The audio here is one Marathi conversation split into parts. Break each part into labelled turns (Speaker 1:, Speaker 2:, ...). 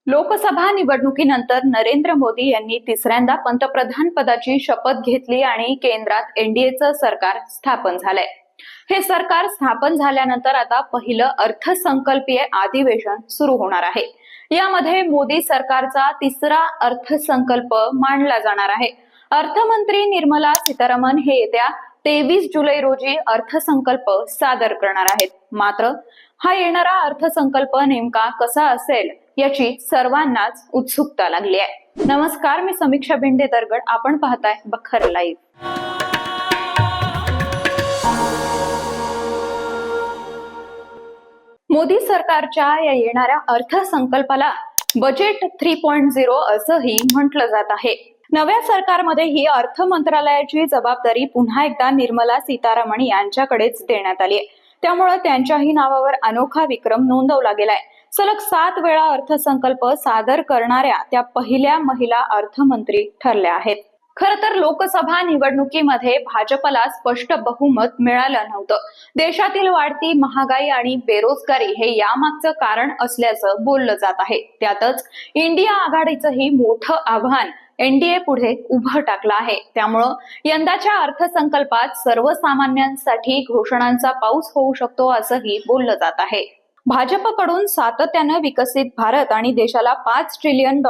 Speaker 1: लोकसभा निवडणुकीनंतर नरेंद्र मोदी यांनी तिसऱ्यांदा पंतप्रधान पदाची शपथ घेतली आणि केंद्रात एनडीएचं सरकार स्थापन झालंय। हे सरकार स्थापन झाल्यानंतर आता पहिलं अर्थसंकल्पीय अधिवेशन सुरू होणार आहे। यामध्ये मोदी सरकारचा तिसरा अर्थसंकल्प मांडला जाणार आहे। अर्थमंत्री निर्मला सीतारामन हे येत्या 23 जुलै रोजी अर्थसंकल्प सादर करणार आहेत। मात्र हा येणारा अर्थसंकल्प नेमका कसा असेल याची सर्वांनाच उत्सुकता लागली आहे। नमस्कार, मी समीक्षा भिंडे दरगड, आपण पाहताय बखर लाईव्ह। मोदी सरकारच्या या येणाऱ्या अर्थसंकल्पाला बजेट 3.0 असंही म्हटलं जात आहे। नव्या सरकारमध्ये ही अर्थ मंत्रालयाची जबाबदारी पुन्हा एकदा निर्मला सीतारामन यांच्याकडेच देण्यात आली आहे। त्यामुळे त्यांच्याही नावावर अनोखा विक्रम नोंदवला गेलाय। सलग 7 वेळा अर्थसंकल्प सादर करणाऱ्या त्या पहिल्या महिला अर्थमंत्री ठरल्या आहेत। खरं तर लोकसभा निवडणुकीमध्ये भाजपला स्पष्ट बहुमत मिळालं नव्हतं। देशातील वाढती महागाई आणि बेरोजगारी हे यामागचं कारण असल्याचं बोललं जात आहे। त्यातच इंडिया आघाडीचंही मोठं आव्हान एनडीए पुढे उभं टाकलं आहे। त्यामुळं यंदाच्या अर्थसंकल्पात सर्वसामान्यांसाठी घोषणांचा पाऊस होऊ शकतो असंही बोललं जात आहे। भाजपकडून सातत्यानं विकसित भारत आणि देशाला $5 ट्रिलियन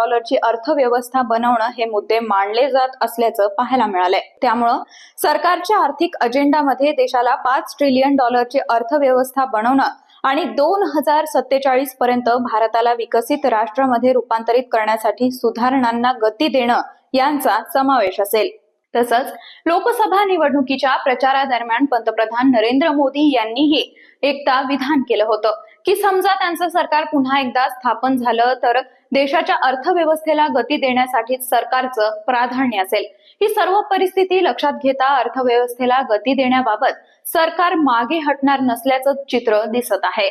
Speaker 1: अर्थव्यवस्था बनवणं हे मुद्दे मांडले जात असल्याचं पाहायला मिळालंय। त्यामुळं सरकारच्या आर्थिक अजेंडामध्ये देशाला $5 ट्रिलियन अर्थव्यवस्था बनवणं आणि 2047 पर्यंत भारताला विकसित राष्ट्रामध्ये रूपांतरित करण्यासाठी सुधारणांना गती देणं यांचा समावेश असेल। तसंच लोकसभा निवडणुकीच्या प्रचारादरम्यान पंतप्रधान नरेंद्र मोदी यांनीही एकदा विधान केलं होतं की समजा त्यांचं सरकार पुन्हा एकदा स्थापन झालं तर देशाच्या अर्थव्यवस्थेला गती देण्यासाठी सरकारचं प्राधान्य असेल। ही सर्व परिस्थिती लक्षात घेता अर्थव्यवस्थेला गती देण्याबाबत सरकार मागे हटणार नसल्याचं चित्र दिसत आहे।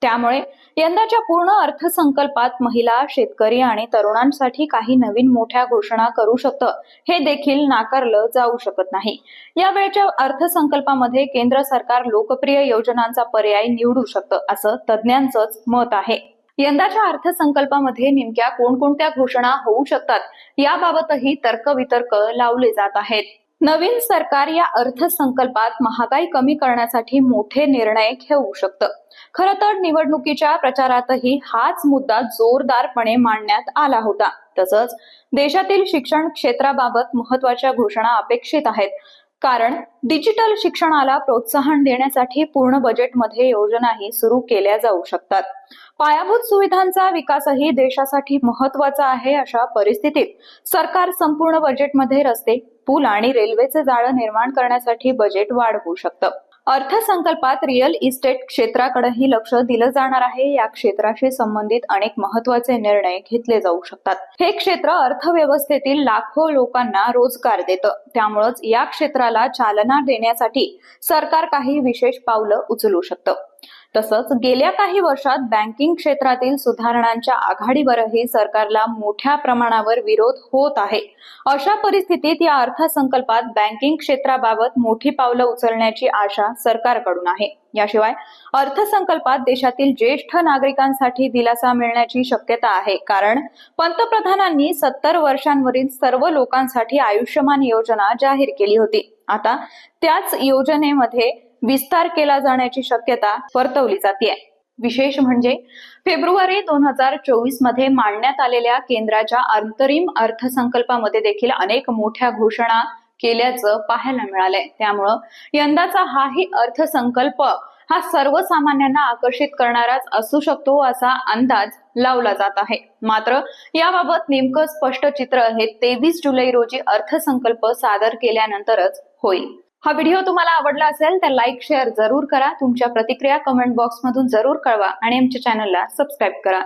Speaker 1: त्यामुळे यंदाच्या पूर्ण अर्थसंकल्पात महिला, शेतकरी आणि तरुणांसाठी काही नवीन मोठ्या घोषणा करू शकतं हे देखील नाकारलं जाऊ शकत नाही। यावेळच्या अर्थसंकल्पामध्ये केंद्र सरकार लोकप्रिय योजनांचा पर्याय निवडू शकतं असं तज्ज्ञांचंच मत आहे। यंदाच्या अर्थसंकल्पामध्ये नेमक्या कोणकोणत्या घोषणा होऊ शकतात याबाबतही तर्कवितर्क लावले जात आहेत। नवीन सरकार या अर्थसंकल्पात महागाई कमी करण्यासाठी मोठे निर्णय घेऊ शकतं। खरं तर निवडणुकीच्या प्रचारातही हाच मुद्दा जोरदारपणे मांडण्यात आला होता। तसंच देशातील शिक्षण क्षेत्राबाबत महत्त्वाच्या घोषणा अपेक्षित आहेत, कारण डिजिटल शिक्षणाला प्रोत्साहन देण्यासाठी पूर्ण बजेटमध्ये योजनाही सुरू केल्या जाऊ शकतात। पायाभूत सुविधांचा विकासही देशासाठी महत्त्वाचा आहे। अशा परिस्थितीत सरकार संपूर्ण बजेटमध्ये रस्ते, पूल आणि रेल्वेचे जाळं निर्माण करण्यासाठी बजेट वाढवू शकतं। अर्थसंकल्पात रिअल इस्टेट क्षेत्राकडेही लक्ष दिलं जाणार आहे। या क्षेत्राशी संबंधित अनेक महत्त्वाचे निर्णय घेतले जाऊ शकतात। हे क्षेत्र अर्थव्यवस्थेतील लाखो लोकांना रोजगार देतं। त्यामुळेच या क्षेत्राला चालना देण्यासाठी सरकार काही विशेष पावलं उचलू शकतं। तसंच गेल्या काही वर्षात बँकिंग क्षेत्रातील सुधारणांच्या आघाडीवरही सरकारला मोठ्या प्रमाणावर विरोध होत आहे। अशा परिस्थितीत या अर्थसंकल्पात बँकिंग क्षेत्राबाबत मोठी पावलं उचलण्याची आशा सरकारकडून आहे। याशिवाय अर्थसंकल्पात देशातील ज्येष्ठ नागरिकांसाठी दिलासा मिळण्याची शक्यता आहे, कारण पंतप्रधानांनी 70 वर्षांवरील सर्व लोकांसाठी आयुष्यमान योजना जाहीर केली होती। आता त्याच योजनेमध्ये विस्तार केला जाण्याची शक्यता वर्तवली जाते। विशेष म्हणजे फेब्रुवारी 2024 मध्ये मांडण्यात आलेल्या केंद्राच्या अंतरिम अर्थसंकल्पामध्ये देखील अनेक मोठ्या घोषणा केल्याचं पाहायला मिळालंय। त्यामुळं यंदाचा हाही अर्थसंकल्प हा सर्वसामान्यांना आकर्षित करणाराच असू शकतो असा अंदाज लावला जात आहे। मात्र याबाबत नेमकं स्पष्ट चित्र हे 23 जुलै रोजी अर्थसंकल्प सादर केल्यानंतरच होईल। हा व्हिडिओ तुम्हाला आवडला असेल तर लाईक, शेअर जरूर करा। तुमच्या प्रतिक्रिया कमेंट बॉक्स मधून जरूर कळवा आणि आमच्या चॅनलला सबस्क्राईब करा।